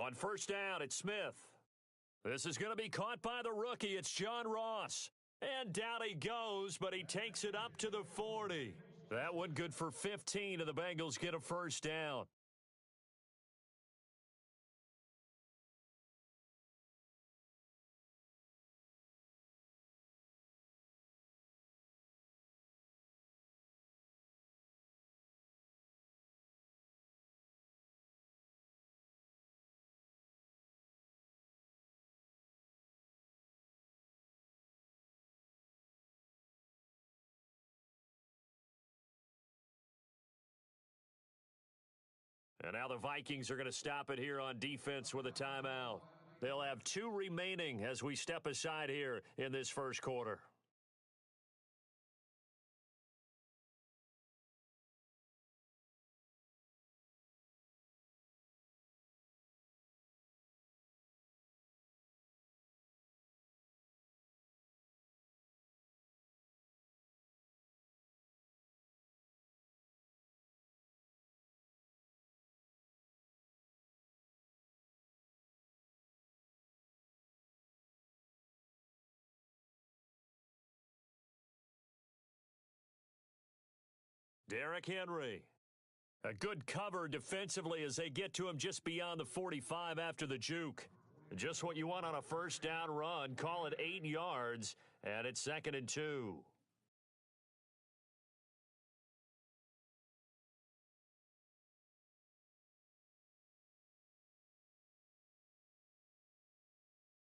On first down, it's Smith. This is going to be caught by the rookie. It's John Ross. And down he goes, but he takes it up to the 40. That one good for 15, and the Bengals get a first down. And now the Vikings are going to stop it here on defense with a timeout. They'll have 2 remaining as we step aside here in this first quarter. Derrick Henry. A good cover defensively as they get to him just beyond the 45 after the juke. Just what you want on a first down run. Call it 8 yards, and it's 2nd and 2.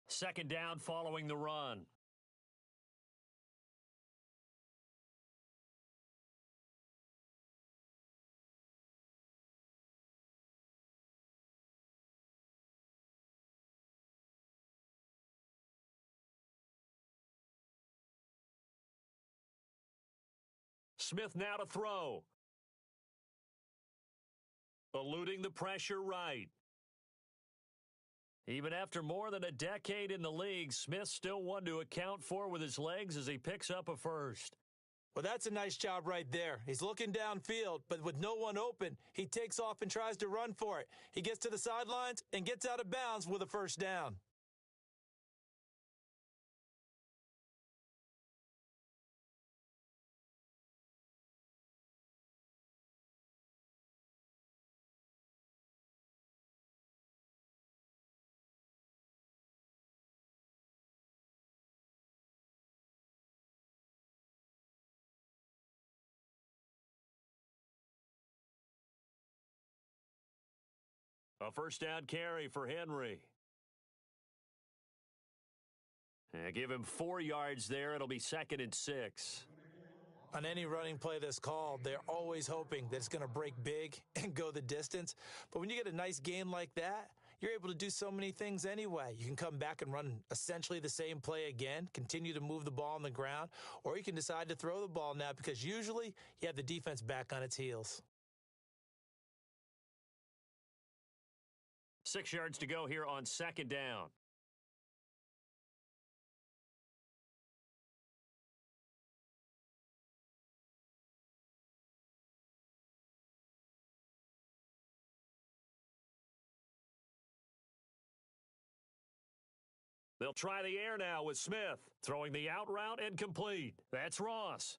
Second down following the run. Smith now to throw. Eluding the pressure right. Even after more than a decade in the league, Smith still one to account for with his legs as he picks up a first. Well, that's a nice job right there. He's looking downfield, but with no one open, he takes off and tries to run for it. He gets to the sidelines and gets out of bounds with a first down. A first down carry for Henry. Give him 4 yards there. It'll be 2nd and 6. On any running play that's called, they're always hoping that it's going to break big and go the distance. But when you get a nice gain like that, you're able to do so many things anyway. You can come back and run essentially the same play again, continue to move the ball on the ground, or you can decide to throw the ball now because usually you have the defense back on its heels. 6 yards to go here on 2nd down. They'll try the air now with Smith, throwing the out route and complete. That's Ross.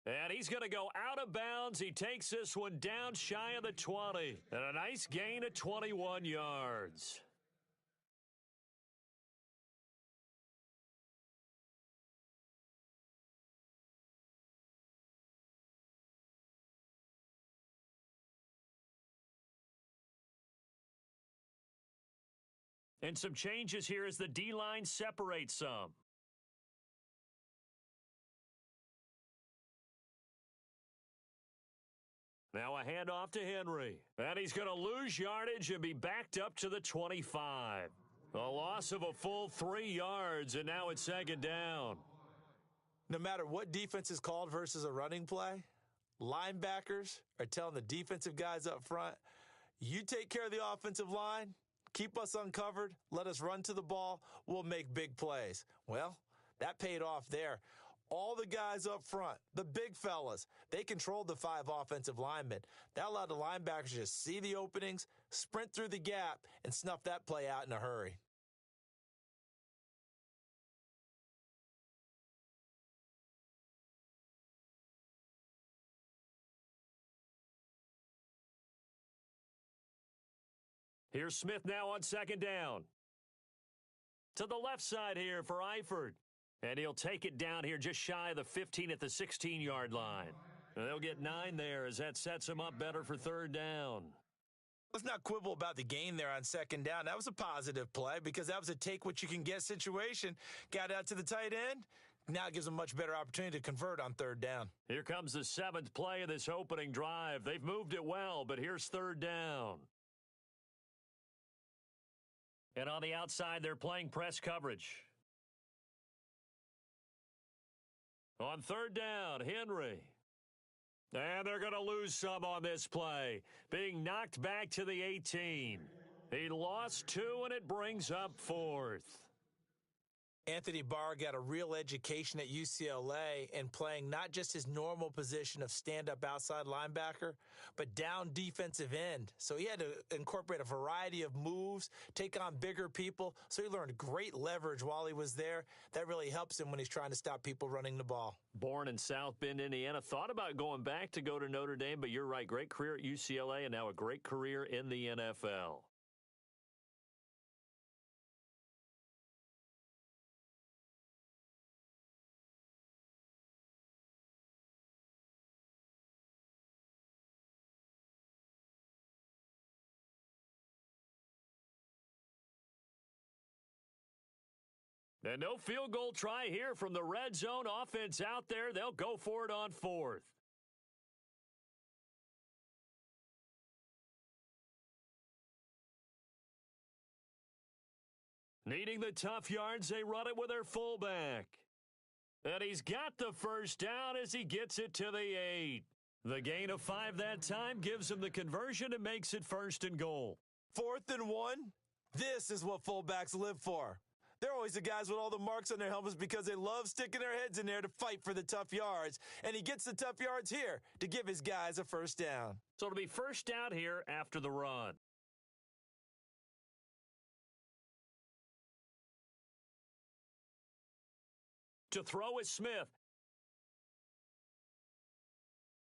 And he's going to go out of bounds. He takes this one down shy of the 20. And a nice gain of 21 yards. And some changes here as the D-line separates some. Now a handoff to Henry. And he's going to lose yardage and be backed up to the 25. A loss of a full 3 yards, and now it's 2nd down. No matter what defense is called versus a running play, linebackers are telling the defensive guys up front, you take care of the offensive line, keep us uncovered, let us run to the ball, we'll make big plays. Well, that paid off there. All the guys up front, the big fellas, they controlled the 5 offensive linemen. That allowed the linebackers to just see the openings, sprint through the gap, and snuff that play out in a hurry. Here's Smith now on second down. To the left side here for Eifert. And he'll take it down here just shy of the 15 at the 16-yard line. And they'll get 9 there as that sets him up better for third down. Let's not quibble about the gain there on second down. That was a positive play because that was a take-what-you-can-get situation. Got out to the tight end. Now it gives them a much better opportunity to convert on third down. Here comes the 7th play of this opening drive. They've moved it well, but here's third down. And on the outside, they're playing press coverage. On third down, Henry. And they're going to lose some on this play. Being knocked back to the 18. He lost 2, and it brings up 4th. Anthony Barr got a real education at UCLA in playing not just his normal position of stand-up outside linebacker, but down defensive end. So he had to incorporate a variety of moves, take on bigger people. So he learned great leverage while he was there. That really helps him when he's trying to stop people running the ball. Born in South Bend, Indiana. Thought about going back to go to Notre Dame, but you're right. Great career at UCLA and now a great career in the NFL. And no field goal try here from the red zone offense out there. They'll go for it on 4th. Needing the tough yards, they run it with their fullback. And he's got the first down as he gets it to the 8. The gain of 5 that time gives him the conversion and makes it 1st and goal. 4th and 1? This is what fullbacks live for. They're always the guys with all the marks on their helmets because they love sticking their heads in there to fight for the tough yards. And he gets the tough yards here to give his guys a first down. So it'll be first down here after the run. To throw is Smith.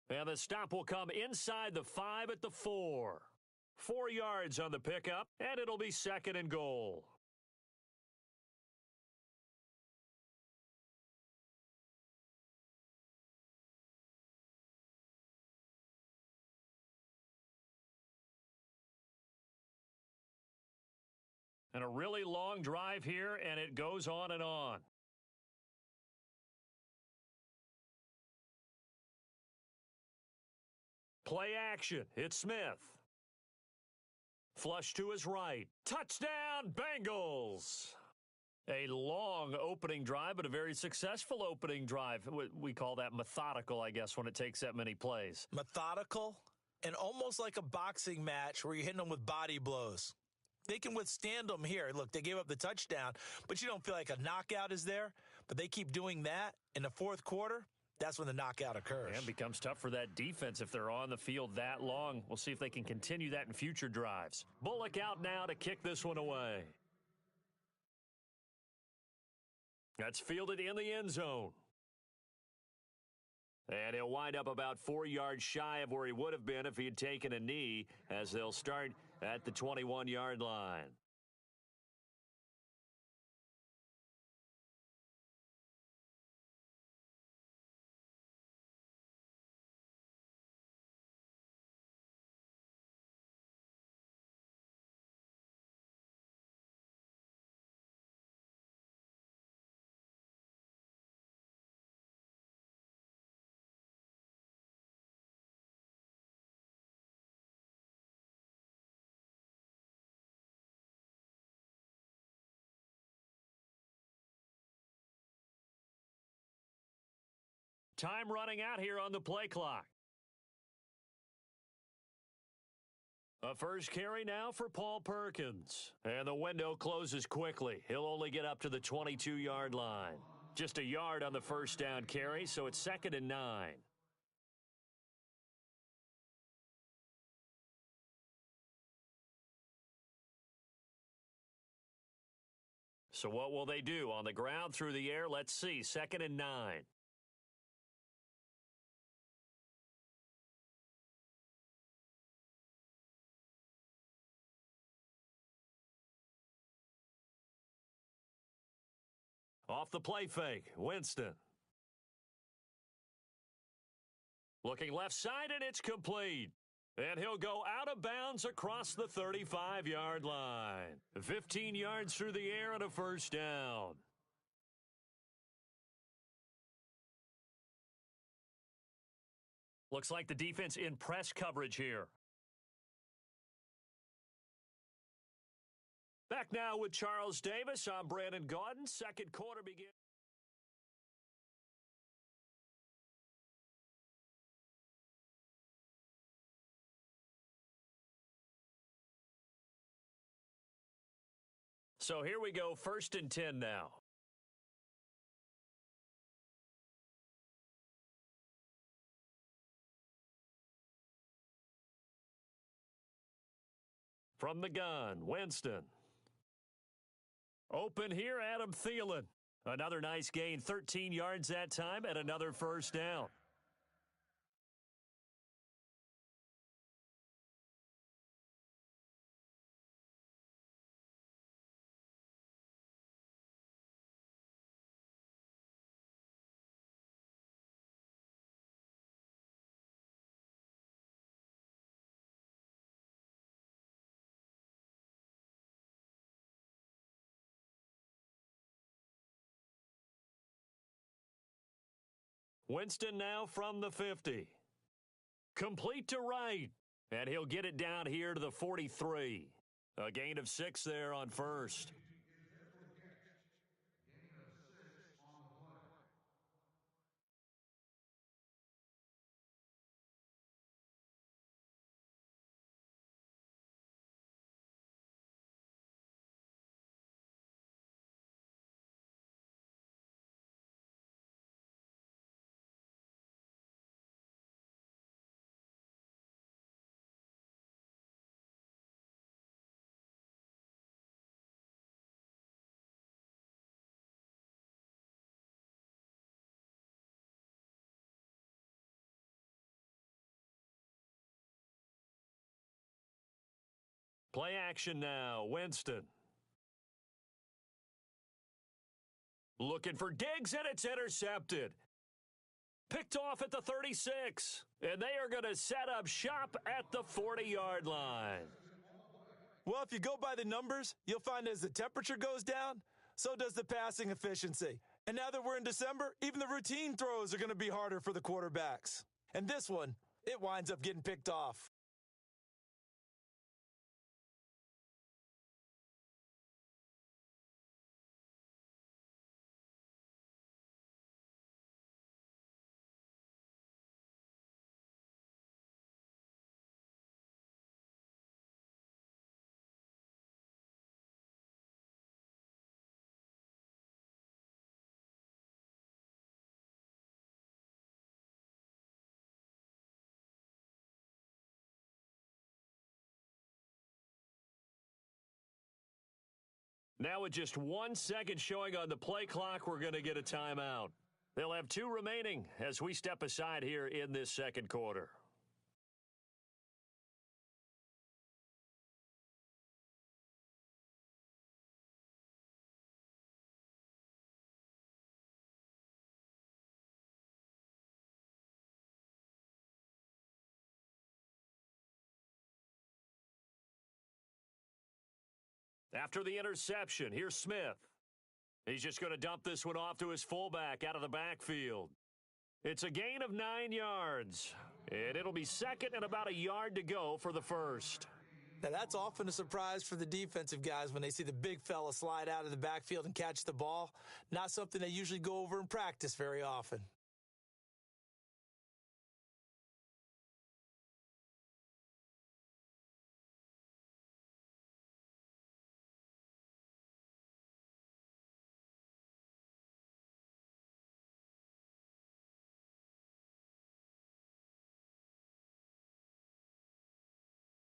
And the stop will come inside the 5 at the 4. 4 yards on the pickup, and it'll be 2nd and goal. And a really long drive here, and it goes on and on. Play action. It's Smith. Flush to his right. Touchdown, Bengals! A long opening drive, but a very successful opening drive. We call that methodical, I guess, when it takes that many plays. Methodical and almost like a boxing match where you're hitting them with body blows. They can withstand them here. Look, they gave up the touchdown, but you don't feel like a knockout is there. But they keep doing that in the 4th quarter. That's when the knockout occurs. And it becomes tough for that defense if they're on the field that long. We'll see if they can continue that in future drives. Bullock out now to kick this one away. That's fielded in the end zone. And he'll wind up about 4 yards shy of where he would have been if he had taken a knee, as they'll start at the 21-yard line. Time running out here on the play clock. A first carry now for Paul Perkins. And the window closes quickly. He'll only get up to the 22-yard line. Just a yard on the first down carry, so it's 2nd and 9. So what will they do? On the ground, through the air? Let's see. 2nd and 9. Off the play fake, Winston. Looking left side, and it's complete. And he'll go out of bounds across the 35-yard line. 15 yards through the air and a first down. Looks like the defense in press coverage here. Back now with Charles Davis. I'm Brandon Gaudin. Second quarter begins. So here we go, 1st and 10 now. From the gun, Winston. Open here, Adam Thielen. Another nice gain, 13 yards that time, and another first down. Winston now from the 50. Complete to right. And he'll get it down here to the 43. A gain of 6 there on first. Play action now, Winston. Looking for Diggs, and it's intercepted. Picked off at the 36. And they are going to set up shop at the 40-yard line. Well, if you go by the numbers, you'll find as the temperature goes down, so does the passing efficiency. And now that we're in December, even the routine throws are going to be harder for the quarterbacks. And this one, it winds up getting picked off. Now with just 1 second showing on the play clock, we're going to get a timeout. They'll have 2 remaining as we step aside here in this second quarter. After the interception, here's Smith. He's just going to dump this one off to his fullback out of the backfield. It's a gain of 9 yards, and it'll be second and about a yard to go for the first. Now, that's often a surprise for the defensive guys when they see the big fella slide out of the backfield and catch the ball. Not something they usually go over in practice very often.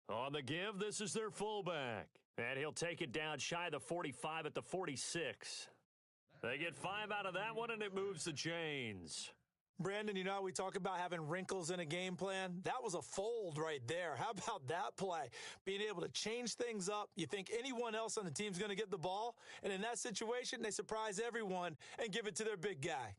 On the give, this is their fullback. And he'll take it down shy of the 45 at the 46. They get 5 out of that one, and it moves the chains. Brandon, you know how we talk about having wrinkles in a game plan? That was a fold right there. How about that play? Being able to change things up. You think anyone else on the team's going to get the ball? And in that situation, they surprise everyone and give it to their big guy.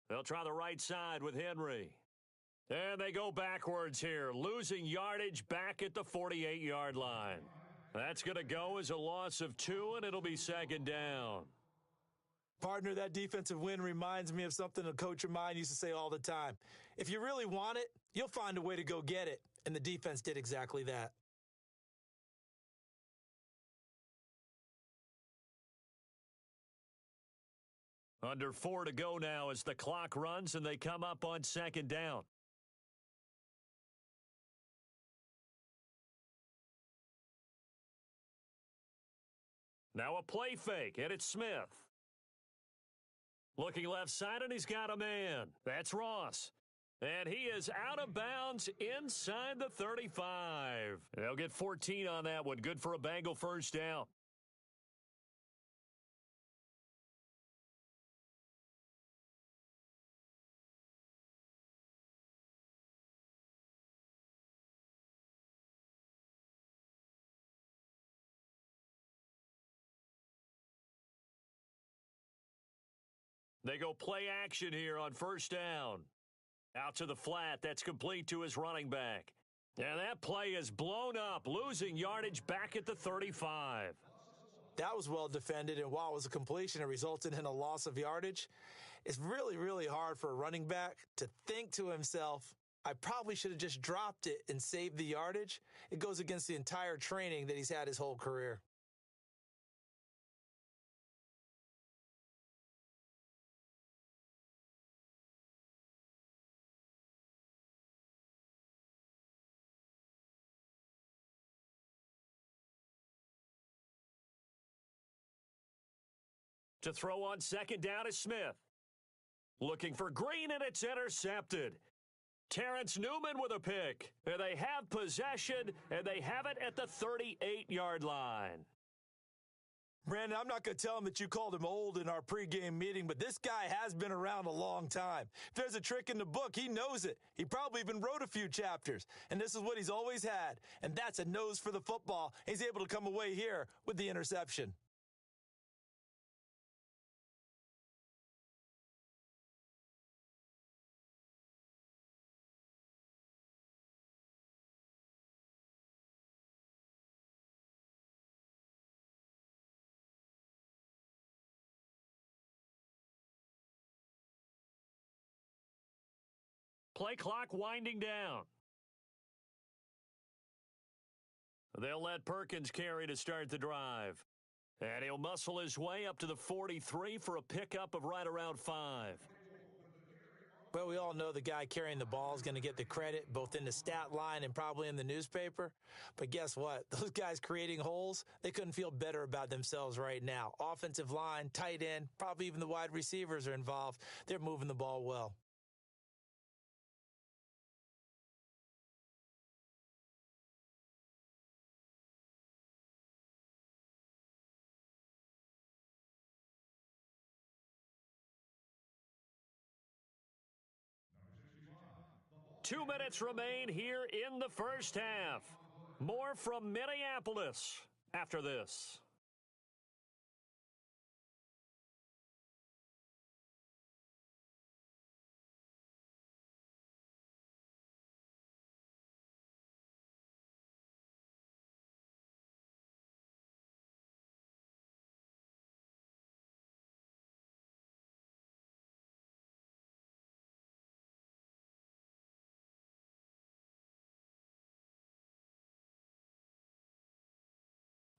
They'll try the right side with Henry. And they go backwards here, losing yardage back at the 48-yard line. That's going to go as a loss of 2, and it'll be second down. Partner, that defensive win reminds me of something a coach of mine used to say all the time. If you really want it, you'll find a way to go get it. And the defense did exactly that. Under 4 to go now as the clock runs and they come up on second down. Now a play fake, and it's Smith. Looking left side, and he's got a man. That's Ross. And he is out of bounds inside the 35. They'll get 14 on that one. Good for a Bengal first down. They go play action here on first down. Out to the flat. That's complete to his running back. And that play is blown up, losing yardage back at the 35. That was well defended, and while it was a completion, it resulted in a loss of yardage. It's really, really hard for a running back to think to himself, I probably should have just dropped it and saved the yardage. It goes against the entire training that he's had his whole career. To throw on second down is Smith. Looking for Green, and it's intercepted. Terrence Newman with a pick. And they have possession, and they have it at the 38-yard line. Brandon, I'm not going to tell him that you called him old in our pregame meeting, but this guy has been around a long time. If there's a trick in the book, he knows it. He probably even wrote a few chapters, and this is what he's always had, and that's a nose for the football. He's able to come away here with the interception. Play clock winding down. They'll let Perkins carry to start the drive. And he'll muscle his way up to the 43 for a pickup of right around 5. Well, we all know the guy carrying the ball is going to get the credit, both in the stat line and probably in the newspaper. But guess what? Those guys creating holes, they couldn't feel better about themselves right now. Offensive line, tight end, probably even the wide receivers are involved. They're moving the ball well. Two minutes remain here in the first half. More from Minneapolis after this.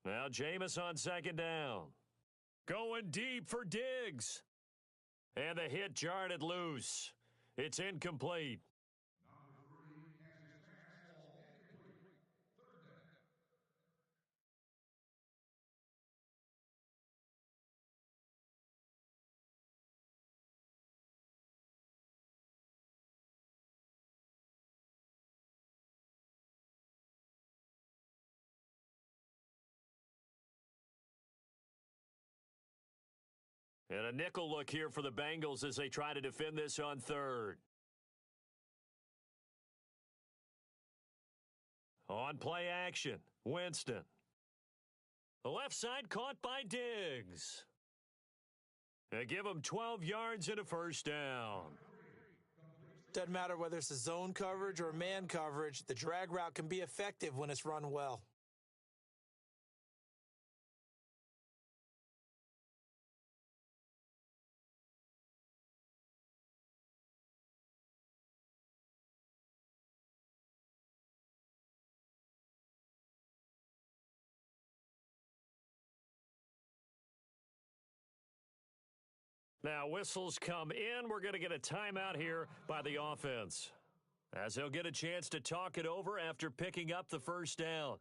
Now Jameis on second down. Going deep for Diggs. And the hit jarred it loose. It's incomplete. And a nickel look here for the Bengals as they try to defend this on third. On play action, Winston. The left side caught by Diggs. They give him 12 yards and a first down. Doesn't matter whether it's a zone coverage or man coverage, the drag route can be effective when it's run well. Now, whistles come in. We're going to get a timeout here by the offense, as they'll get a chance to talk it over after picking up the first down.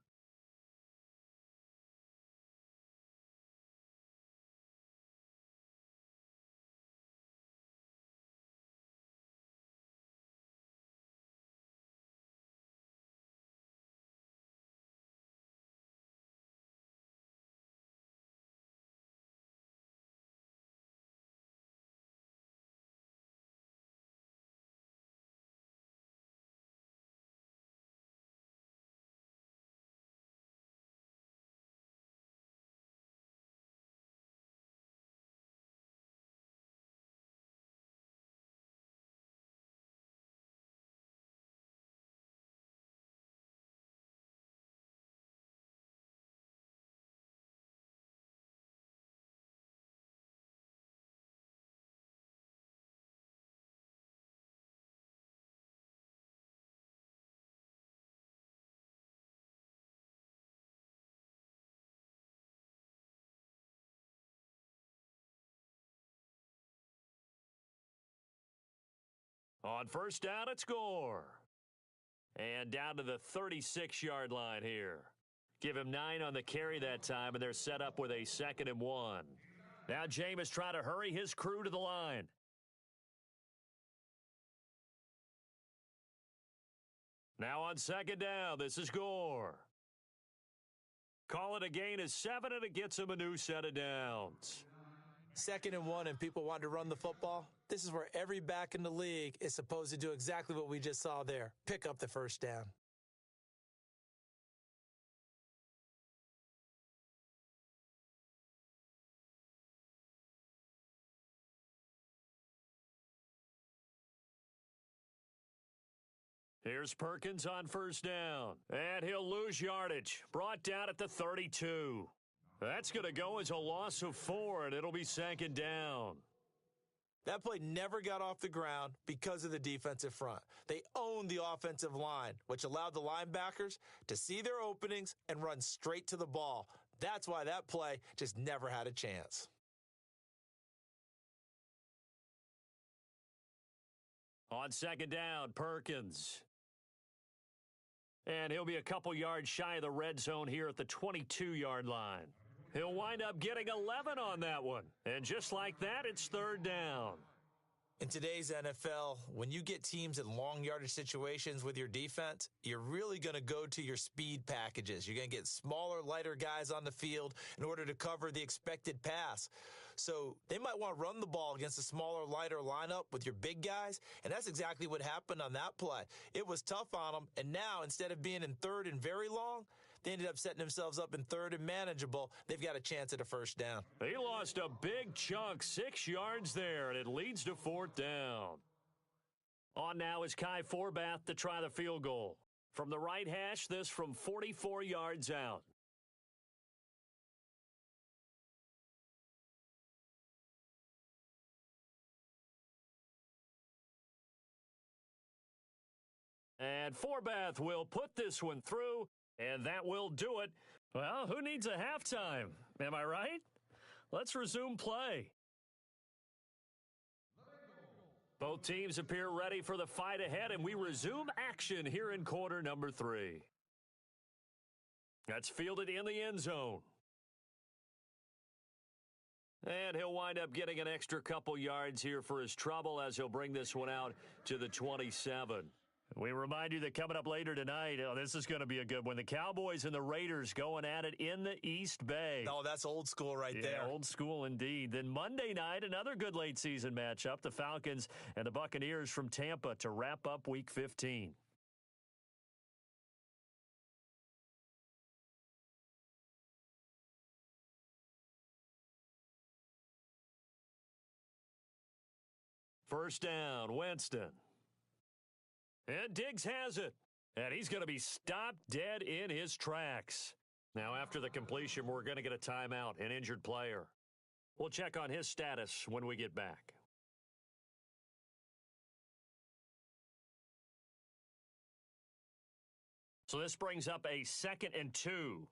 On first down, it's Gore. And down to the 36-yard line here. Give him 9 on the carry that time, and they're set up with a 2nd and 1. Now Jameis trying to hurry his crew to the line. Now on 2nd down, this is Gore. Call it a gain of 7, and it gets him a new set of downs. 2nd and 1 and people want to run the football. This is where every back in the league is supposed to do exactly what we just saw there. Pick up the first down. Here's Perkins on first down. And he'll lose yardage. Brought down at the 32. That's going to go as a loss of 4, and it'll be 2nd down. That play never got off the ground because of the defensive front. They owned the offensive line, which allowed the linebackers to see their openings and run straight to the ball. That's why that play just never had a chance. On 2nd down, Perkins. And he'll be a couple yards shy of the red zone here at the 22-yard line. He'll wind up getting 11 on that one. And just like that, it's 3rd down. In today's NFL, when you get teams in long yardage situations with your defense, you're really going to go to your speed packages. You're going to get smaller, lighter guys on the field in order to cover the expected pass. So they might want to run the ball against a smaller, lighter lineup with your big guys, and that's exactly what happened on that play. It was tough on them, and now instead of being in 3rd and very long, they ended up setting themselves up in 3rd and manageable. They've got a chance at a first down. He lost a big chunk, 6 yards there, and it leads to 4th down. On now is Kai Forbath to try the field goal. From the right hash, this from 44 yards out. And Forbath will put this one through, and that will do it. Well, who needs a halftime? Am I right? Let's resume play. Both teams appear ready for the fight ahead, and we resume action here in quarter number 3. That's fielded in the end zone. And he'll wind up getting an extra couple yards here for his trouble as he'll bring this one out to the 27. We remind you that coming up later tonight, this is going to be a good one. The Cowboys and the Raiders going at it in the East Bay. Oh, that's old school right there. Old school indeed. Then Monday night, another good late season matchup. The Falcons and the Buccaneers from Tampa to wrap up Week 15. First down, Winston. And Diggs has it. And he's going to be stopped dead in his tracks. Now, after the completion, we're going to get a timeout, an injured player. We'll check on his status when we get back. So this brings up a 2nd and 2.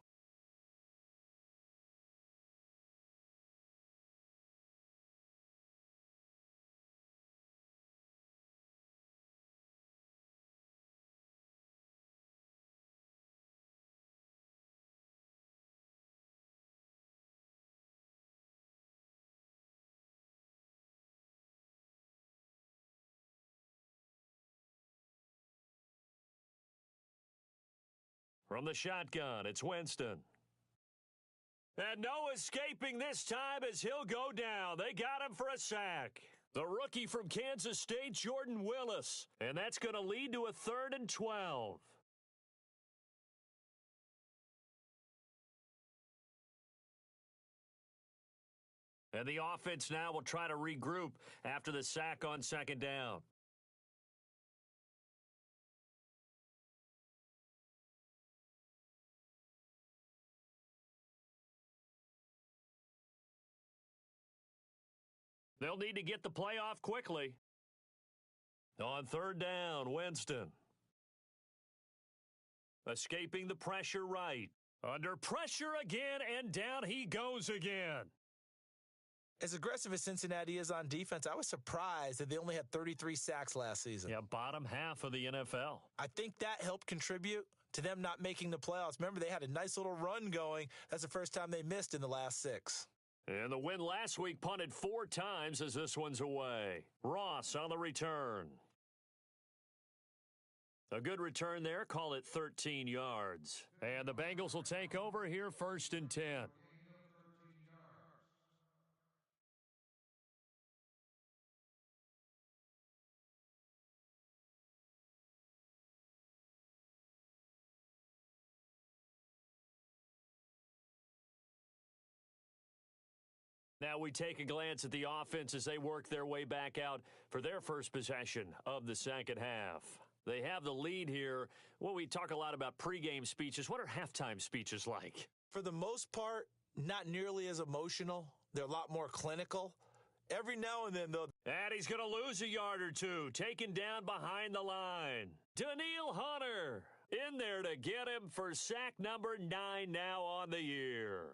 From the shotgun, it's Winston. And no escaping this time as he'll go down. They got him for a sack. The rookie from Kansas State, Jordan Willis. And that's going to lead to a 3rd and 12. And the offense now will try to regroup after the sack on 2nd down. They'll need to get the play off quickly. On 3rd down, Winston. Escaping the pressure right. Under pressure again, and down he goes again. As aggressive as Cincinnati is on defense, I was surprised that they only had 33 sacks last season. Yeah, bottom half of the NFL. I think that helped contribute to them not making the playoffs. Remember, they had a nice little run going. That's the first time they missed in the last 6. And the win last week punted 4 times as this one's away. Ross on the return. A good return there. Call it 13 yards. And the Bengals will take over here 1st and 10. Now we take a glance at the offense as they work their way back out for their first possession of the second half. They have the lead here. Well, we talk a lot about pregame speeches. What are halftime speeches like? For the most part, not nearly as emotional. They're a lot more clinical. Every now and then, though. And he's going to lose a yard or two, taken down behind the line. Daniil Hunter in there to get him for sack number 9 now on the year.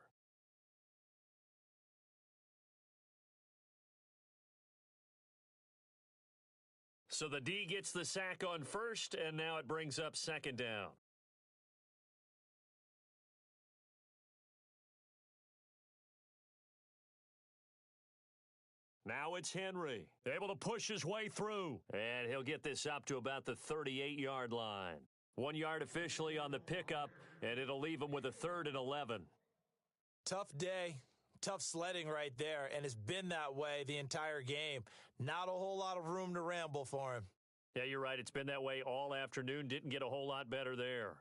So the D gets the sack on 1st, and now it brings up 2nd down. Now it's Henry, able to push his way through. And he'll get this up to about the 38-yard line. 1 yard officially on the pickup, and it'll leave him with a 3rd and 11. Tough day. Tough sledding right there, and it's been that way the entire game. Not a whole lot of room to ramble for him. Yeah, you're right. It's been that way all afternoon. Didn't get a whole lot better there.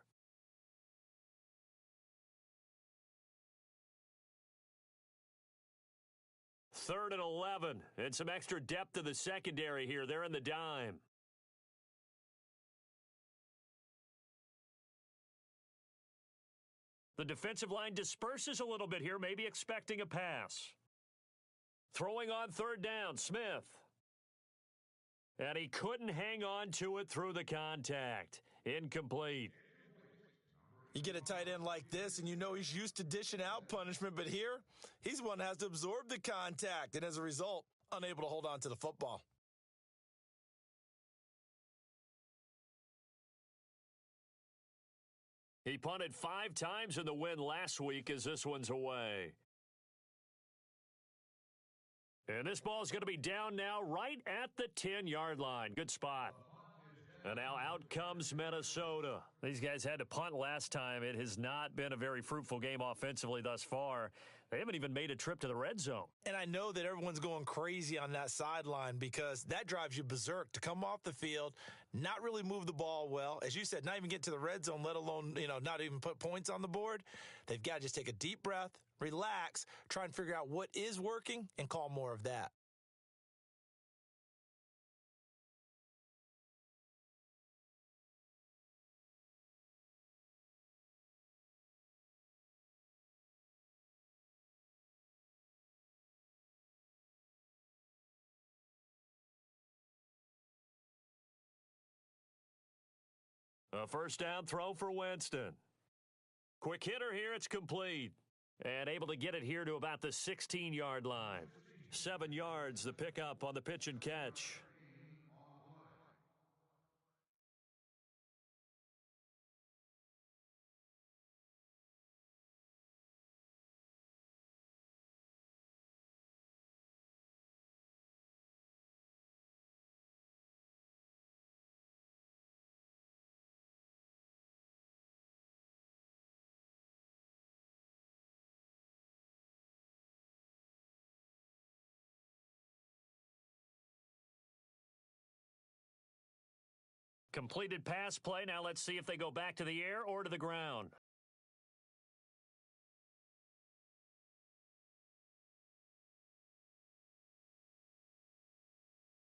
Third and 11, and some extra depth to the secondary here. They're in the dime. The defensive line disperses a little bit here, maybe expecting a pass. Throwing on 3rd down, Smith. And he couldn't hang on to it through the contact. Incomplete. You get a tight end like this, and you know he's used to dishing out punishment, but here, he's one that has to absorb the contact, and as a result, unable to hold on to the football. He punted 5 times in the win last week as this one's away. And this ball is going to be down now right at the 10-yard line. Good spot. And now out comes Minnesota. These guys had to punt last time. It has not been a very fruitful game offensively thus far. They haven't even made a trip to the red zone. And I know that everyone's going crazy on that sideline because that drives you berserk to come off the field, not really move the ball well. As you said, not even get to the red zone, let alone, not even put points on the board. They've got to just take a deep breath, relax, try and figure out what is working and call more of that. A first down throw for Winston. Quick hitter here, it's complete. And able to get it here to about the 16-yard line. 7 yards, the pickup on the pitch and catch. Completed pass play. Now let's see if they go back to the air or to the ground.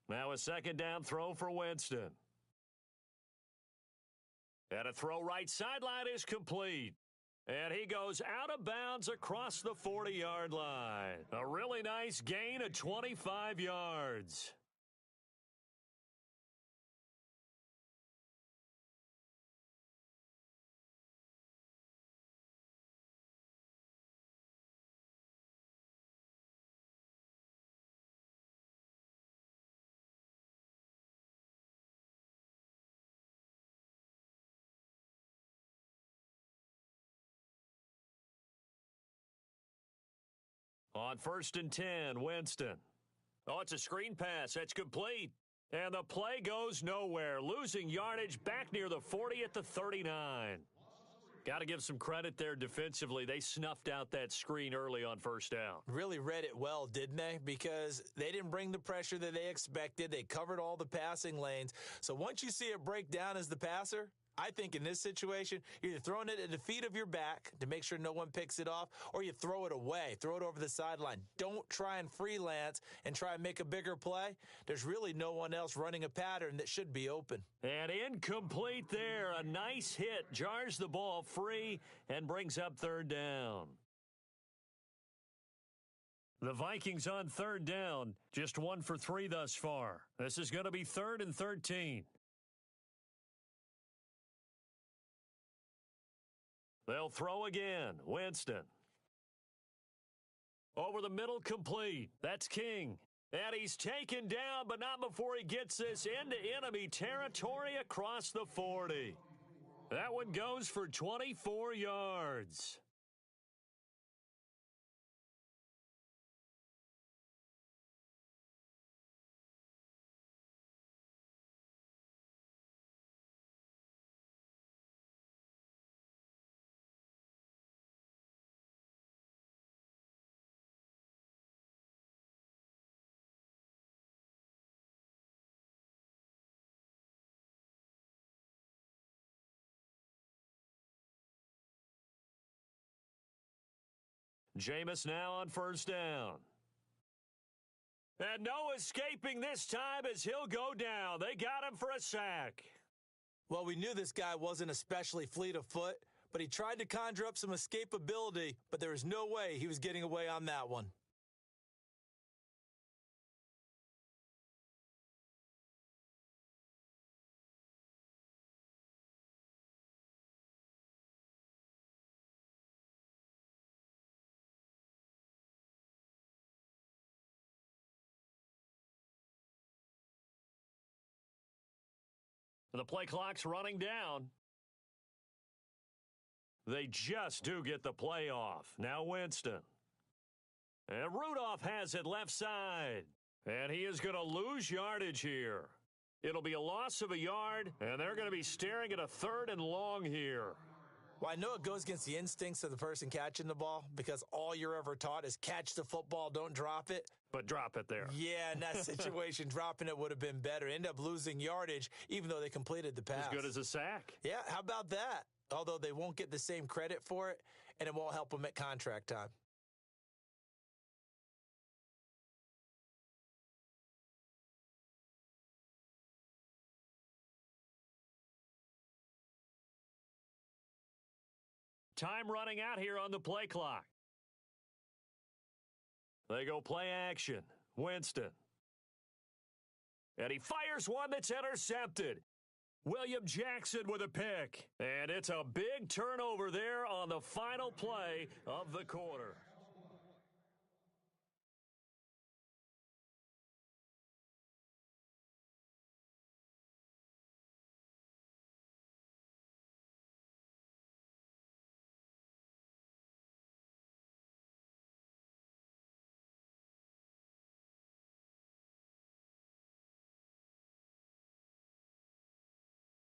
Now a second down throw for Winston. And a throw right sideline is complete. And he goes out of bounds across the 40-yard line. A really nice gain of 25 yards. On 1st and 10, Winston. Oh, it's a screen pass. That's complete. And the play goes nowhere. Losing yardage back near the 40 at the 39. Got to give some credit there defensively. They snuffed out that screen early on first down. Really read it well, didn't they? Because they didn't bring the pressure that they expected. They covered all the passing lanes. So once you see it break down as the passer, I think in this situation, you're either throwing it at the feet of your back to make sure no one picks it off, or you throw it away, throw it over the sideline. Don't try and freelance and try and make a bigger play. There's really no one else running a pattern that should be open. And incomplete there. A nice hit. Jars the ball free and brings up third down. The Vikings on third down, just 1 for 3 thus far. This is going to be 3rd and 13. They'll throw again. Winston. Over the middle, complete. That's King. And he's taken down, but not before he gets this into enemy territory across the 40. That one goes for 24 yards. Jameis now on first down. And no escaping this time as he'll go down. They got him for a sack. Well, we knew this guy wasn't especially fleet of foot, but he tried to conjure up some escapability, but there was no way he was getting away on that one. The play clock's running down. They just do get the play off. Now Winston. And Rudolph has it left side. And he is going to lose yardage here. It'll be a loss of a yard, and they're going to be staring at a 3rd and long here. Well, I know it goes against the instincts of the person catching the ball because all you're ever taught is catch the football, don't drop it. But drop it there. Yeah, in that situation, dropping it would have been better. End up losing yardage, even though they completed the pass. As good as a sack. Yeah, how about that? Although they won't get the same credit for it, and it won't help them at contract time. Time running out here on the play clock. They go play action. Winston. And he fires one that's intercepted. William Jackson with a pick. And it's a big turnover there on the final play of the quarter.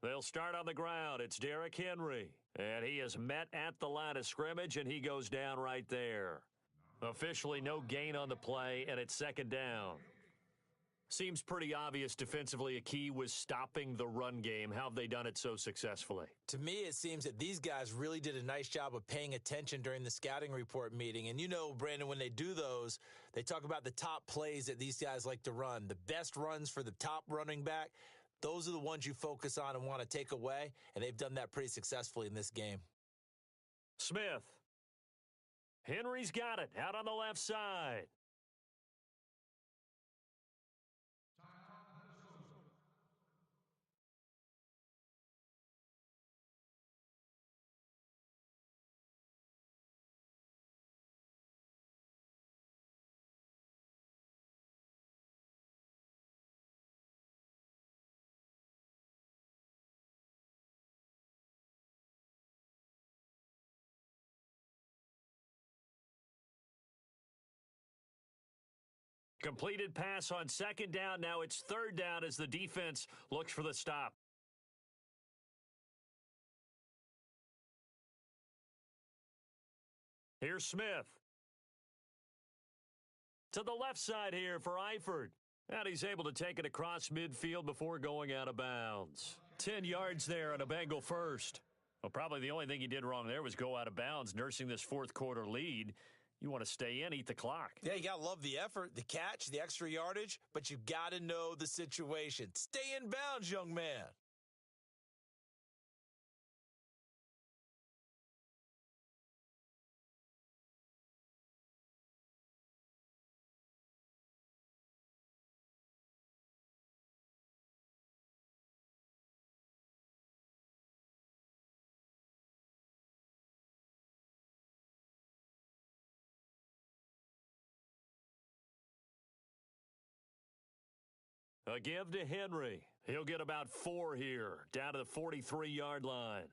They'll start on the ground. It's Derrick Henry. And he is met at the line of scrimmage, and he goes down right there. Officially no gain on the play, and it's 2nd down. Seems pretty obvious defensively a key was stopping the run game. How have they done it so successfully? To me, it seems that these guys really did a nice job of paying attention during the scouting report meeting. And you know, Brandon, when they do those, they talk about the top plays that these guys like to run, the best runs for the top running back. Those are the ones you focus on and want to take away, and they've done that pretty successfully in this game. Smith. Henry's got it out on the left side. Completed pass on 2nd down. Now it's 3rd down as the defense looks for the stop. Here's Smith. To the left side here for Eifert. And he's able to take it across midfield before going out of bounds. 10 yards there on a Bengal first. Well, probably the only thing he did wrong there was go out of bounds, nursing this 4th quarter lead. You want to stay in, eat the clock. Yeah, you got to love the effort, the catch, the extra yardage, but you got to know the situation. Stay in bounds, young man. A give to Henry. He'll get about 4 here, down to the 43-yard line.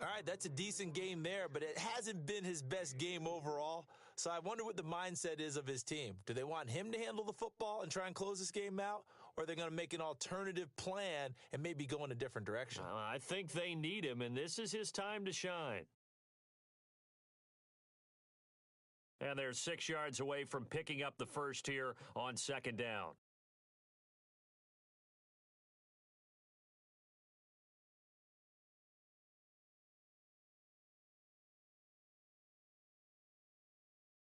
All right, that's a decent game there, but it hasn't been his best game overall. So I wonder what the mindset is of his team. Do they want him to handle the football and try and close this game out? Or are they going to make an alternative plan and maybe go in a different direction? I think they need him, and this is his time to shine. And they're 6 yards away from picking up the first here on 2nd down.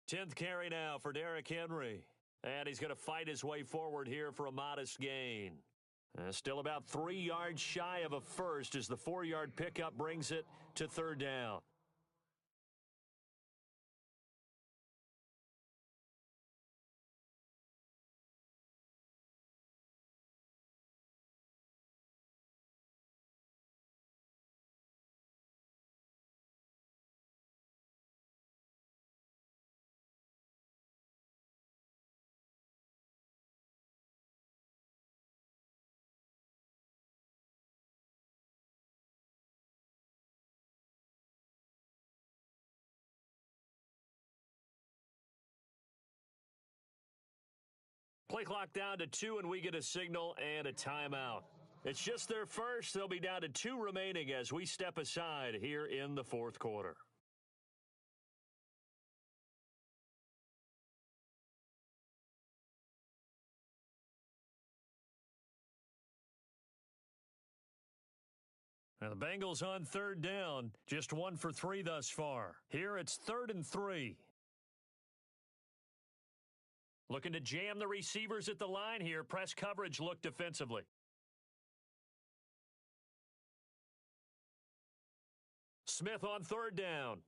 Tenth carry now for Derrick Henry. And he's going to fight his way forward here for a modest gain. Still about 3 yards shy of a first as the 4-yard pickup brings it to 3rd down. Play clock down to 2, and we get a signal and a timeout. It's just their first. They'll be down to 2 remaining as we step aside here in the fourth quarter. And the Bengals on third down, just 1 for 3 thus far. Here it's 3rd and 3. Looking to jam the receivers at the line here. Press coverage look defensively. Smith on third down.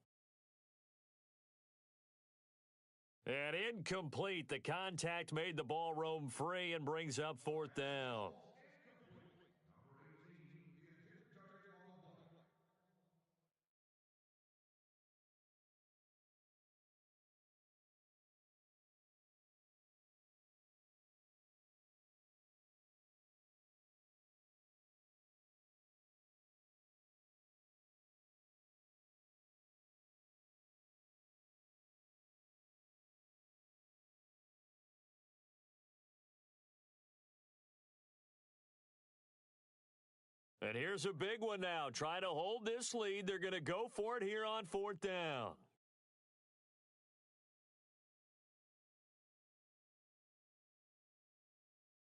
And incomplete. The contact made the ball roam free and brings up 4th down. And here's a big one now. Trying to hold this lead. They're going to go for it here on 4th down.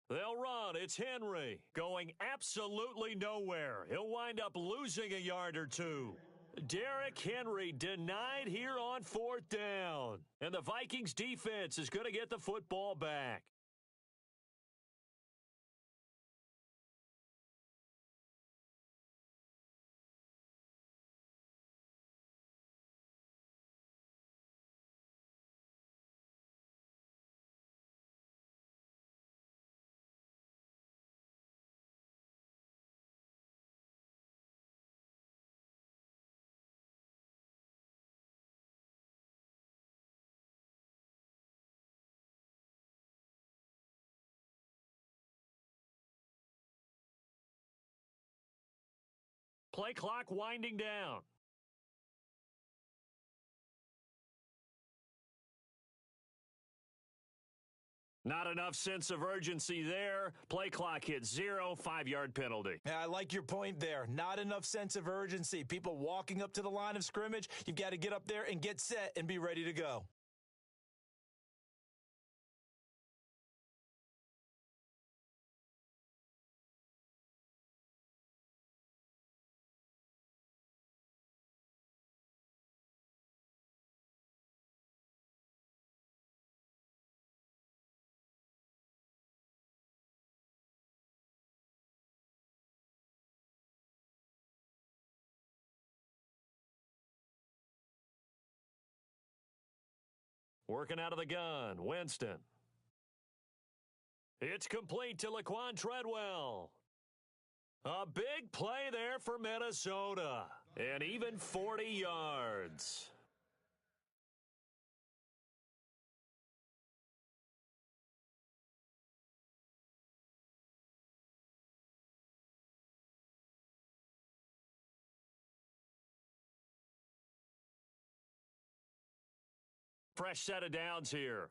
They'll run. It's Henry going absolutely nowhere. He'll wind up losing a yard or 2. Derrick Henry denied here on 4th down. And the Vikings defense is going to get the football back. Play clock winding down. Not enough sense of urgency there. Play clock hits 0, 5-yard penalty. Yeah, I like your point there. Not enough sense of urgency. People walking up to the line of scrimmage, you've got to get up there and get set and be ready to go. Working out of the gun, Winston. It's complete to Laquan Treadwell. A big play there for Minnesota. And even 40 yards. Fresh set of downs here.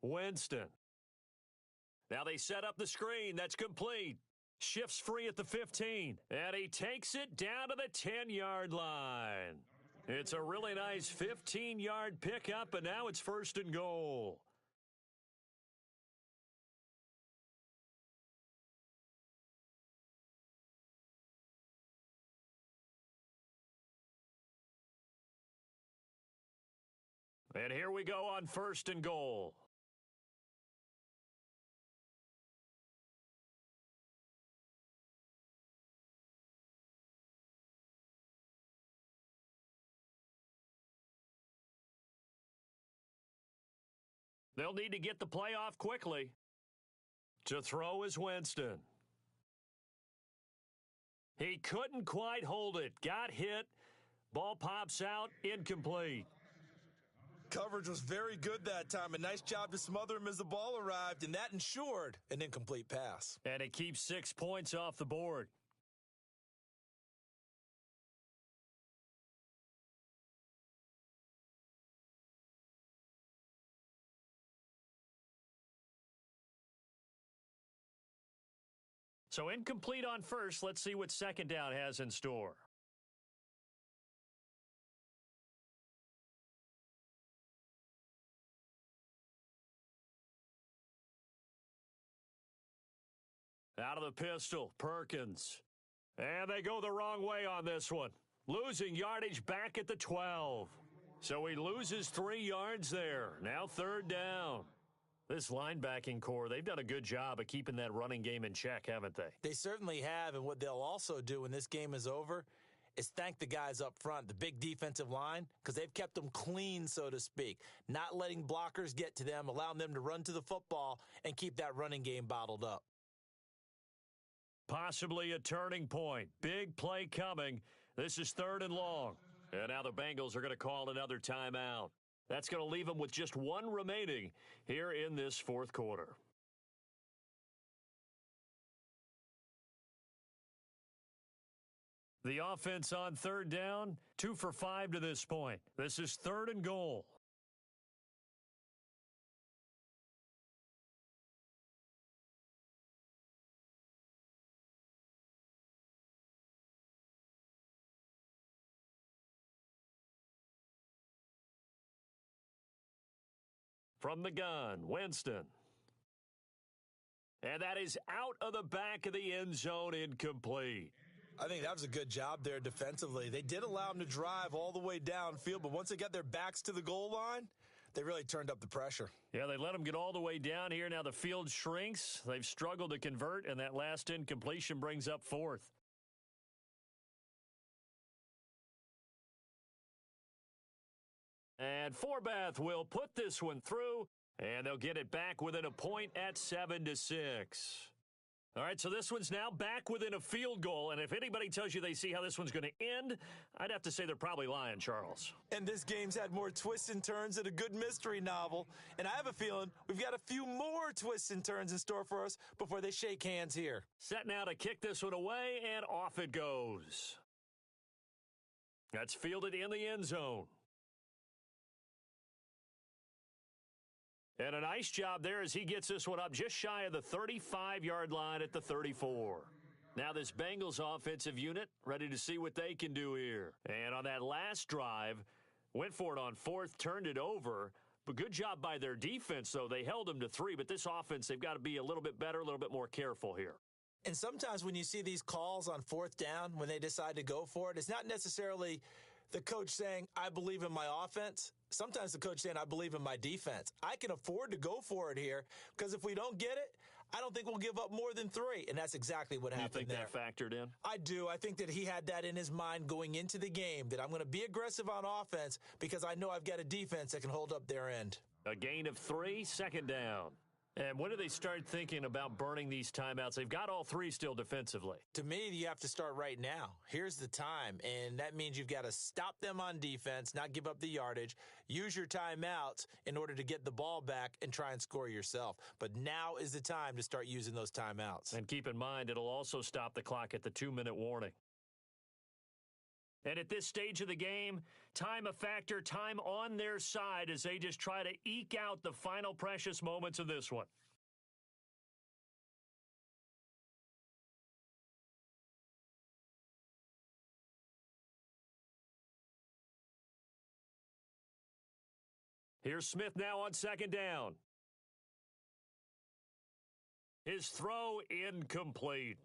Winston. Now they set up the screen. That's complete. Shifts free at the 15. And he takes it down to the 10-yard line. It's a really nice 15-yard pickup, and now it's 1st and goal. And here we go on 1st and goal. They'll need to get the play off quickly. To throw is Winston. He couldn't quite hold it. Got hit. Ball pops out. Incomplete. Coverage was very good that time. A nice job to smother him as the ball arrived, and that ensured an incomplete pass. And it keeps 6 points off the board. So incomplete on first. Let's see what second down has in store. Out of the pistol, Perkins. And they go the wrong way on this one. Losing yardage back at the 12. So he loses 3 yards there. Now third down. This linebacking core, they've done a good job of keeping that running game in check, haven't they? They certainly have, and what they'll also do when this game is over is thank the guys up front, the big defensive line, because they've kept them clean, so to speak, not letting blockers get to them, allowing them to run to the football and keep that running game bottled up. Possibly a turning point. Big play coming. This is third and long. And now the Bengals are going to call another timeout. That's going to leave them with just 1 remaining here in this fourth quarter. The offense on third down, 2 for 5 to this point. This is third and goal. From the gun, Winston. And that is out of the back of the end zone, incomplete. I think that was a good job there defensively. They did allow them to drive all the way downfield, but once they got their backs to the goal line, they really turned up the pressure. Yeah, they let them get all the way down here. Now the field shrinks. They've struggled to convert, and that last incompletion brings up fourth. And Forbath will put this one through, and they'll get it back within a point at 7-6. All right, so this one's now back within a field goal, and if anybody tells you they see how this one's going to end, I'd have to say they're probably lying, Charles. And this game's had more twists and turns than a good mystery novel, and I have a feeling we've got a few more twists and turns in store for us before they shake hands here. Set now to kick this one away, and off it goes. That's fielded in the end zone. And a nice job there as he gets this one up just shy of the 35-yard line at the 34. Now this Bengals offensive unit ready to see what they can do here. And on that last drive, went for it on fourth, turned it over. But good job by their defense, though. They held them to 3. But this offense, they've got to be a little bit better, a little bit more careful here. And sometimes when you see these calls on fourth down, when they decide to go for it, it's not necessarily the coach saying, I believe in my offense. Sometimes the coach saying, I believe in my defense. I can afford to go for it here because if we don't get it, I don't think we'll give up more than 3. And that's exactly what happened there. You think that factored in? I do. I think that he had that in his mind going into the game, that I'm going to be aggressive on offense because I know I've got a defense that can hold up their end. A gain of 3, second down. And when do they start thinking about burning these timeouts? They've got all 3 still defensively. To me, you have to start right now. Here's the time, and that means you've got to stop them on defense, not give up the yardage, use your timeouts in order to get the ball back and try and score yourself. But now is the time to start using those timeouts. And keep in mind, it'll also stop the clock at the 2-minute warning. And at this stage of the game, time a factor, time on their side as they just try to eke out the final precious moments of this one. Here's Smith now on second down. His throw incomplete.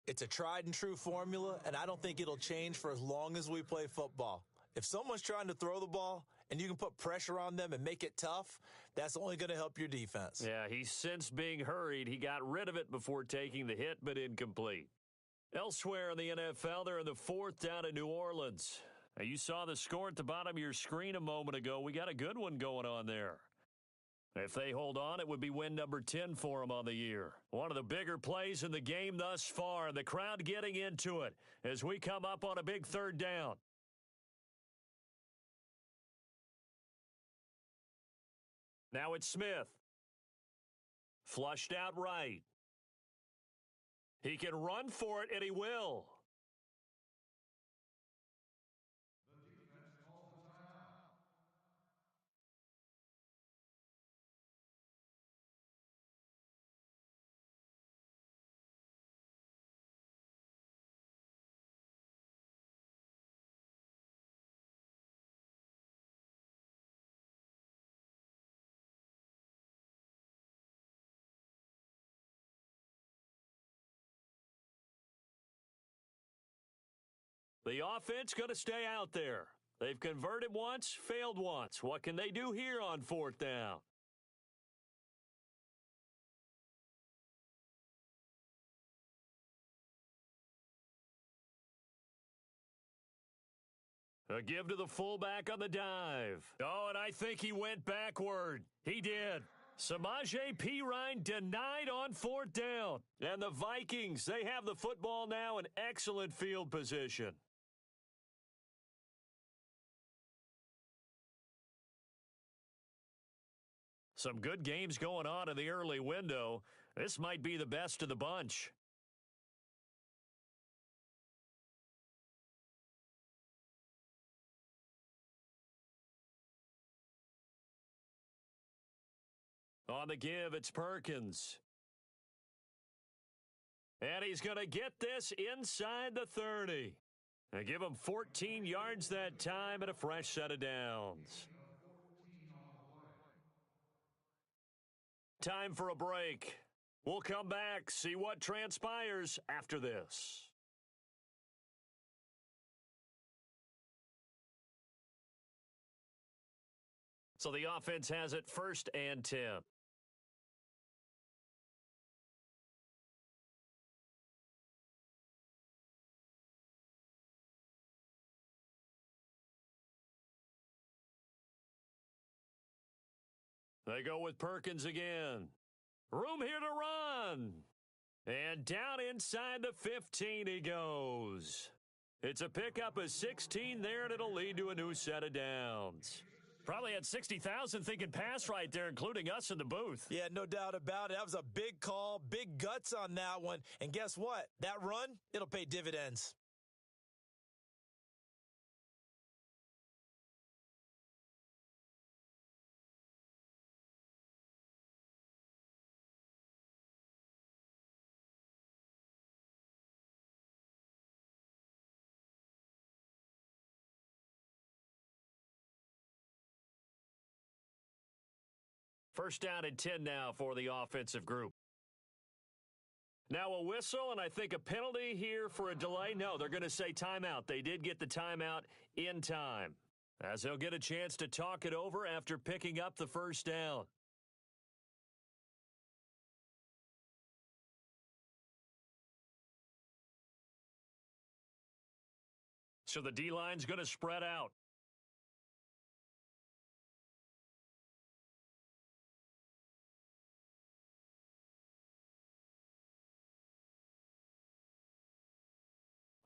It's a tried and true formula, and I don't think it'll change for as long as we play football. If someone's trying to throw the ball and you can put pressure on them and make it tough, that's only going to help your defense. Yeah, he sensed being hurried. He got rid of it before taking the hit, but incomplete. Elsewhere in the NFL, they're in the fourth down in New Orleans. Now, you saw the score at the bottom of your screen a moment ago. We got a good one going on there. If they hold on, it would be win number 10 for them on the year. One of the bigger plays in the game thus far, and the crowd getting into it as we come up on a big third down. Now it's Smith. Flushed out right. He can run for it, and he will. The offense going to stay out there. They've converted once, failed once. What can they do here on 4th down? A give to the fullback on the dive. Oh, and I think he went backward. He did. Samaje Perine denied on 4th down. And the Vikings, they have the football now in excellent field position. Some good games going on in the early window. This might be the best of the bunch. On the give, it's Perkins. And he's going to get this inside the 30. And give him 14 yards that time and a fresh set of downs. Time for a break. We'll come back, see what transpires after this. So the offense has it 1st and 10. They go with Perkins again. Room here to run. And down inside the 15 he goes. It's a pickup of 16 there, and it'll lead to a new set of downs. Probably had 60,000 thinking pass right there, including us in the booth. Yeah, no doubt about it. That was a big call, big guts on that one. And guess what? That run, it'll pay dividends. First down and 10 now for the offensive group. Now a whistle, and I think a penalty here for a delay. No, they're going to say timeout. They did get the timeout in time, as they'll get a chance to talk it over after picking up the first down. So the D-line's going to spread out.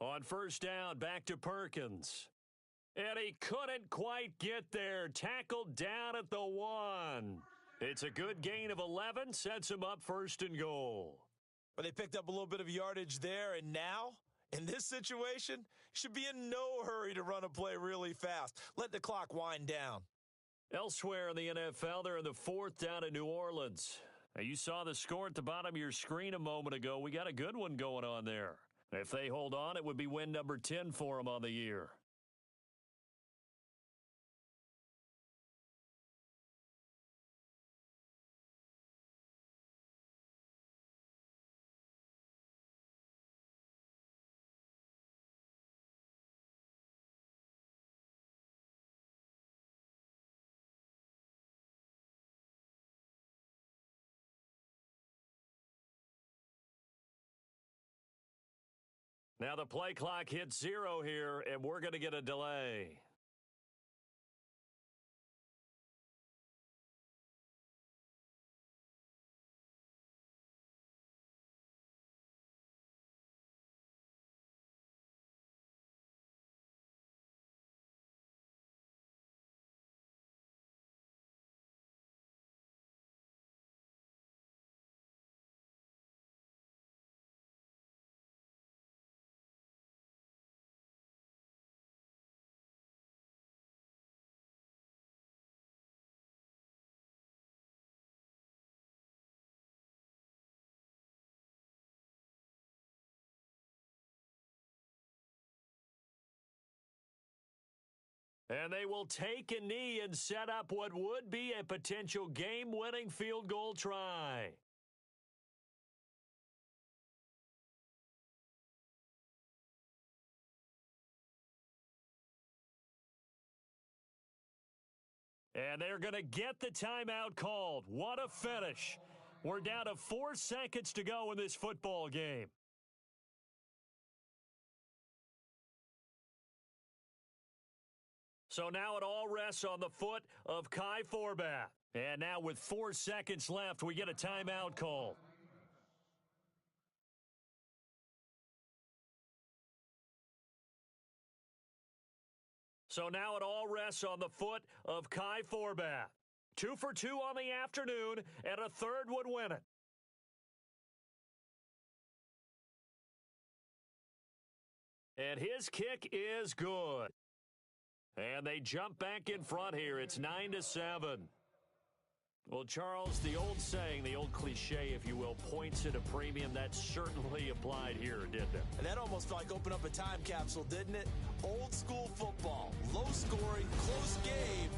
On first down, back to Perkins. And he couldn't quite get there. Tackled down at the 1. It's a good gain of 11, sets him up 1st and goal. But they picked up a little bit of yardage there, and now, in this situation, should be in no hurry to run a play really fast. Let the clock wind down. Elsewhere in the NFL, they're in the 4th down in New Orleans. Now, you saw the score at the bottom of your screen a moment ago. We got a good one going on there. If they hold on, it would be win number 10 for them on the year. Now the play clock hits 0 here, and we're going to get a delay. And they will take a knee and set up what would be a potential game-winning field goal try. And they're going to get the timeout called. What a finish. We're down to 4 seconds to go in this football game. So now it all rests on the foot of Kai Forbath. And now with 4 seconds left, we get a timeout call. So now it all rests on the foot of Kai Forbath. 2 for 2 on the afternoon, and a third would win it. And his kick is good. And they jump back in front here. It's 9-7. Well, Charles, the old saying, the old cliche, if you will, points at a premium. That certainly applied here, didn't it? And that almost like opened up a time capsule, didn't it? Old school football, low scoring, close game.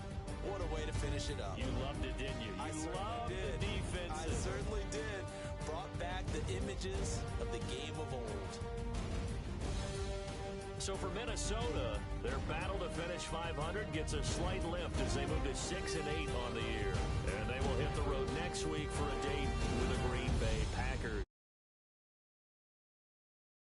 What a way to finish it up. You loved it, didn't you? You loved the defense. I certainly did. Brought back the images of the game of old. So for Minnesota, their battle to finish 500 gets a slight lift as they move to 6-8 on the year. And they will hit the road next week for a date with the Green Bay Packers.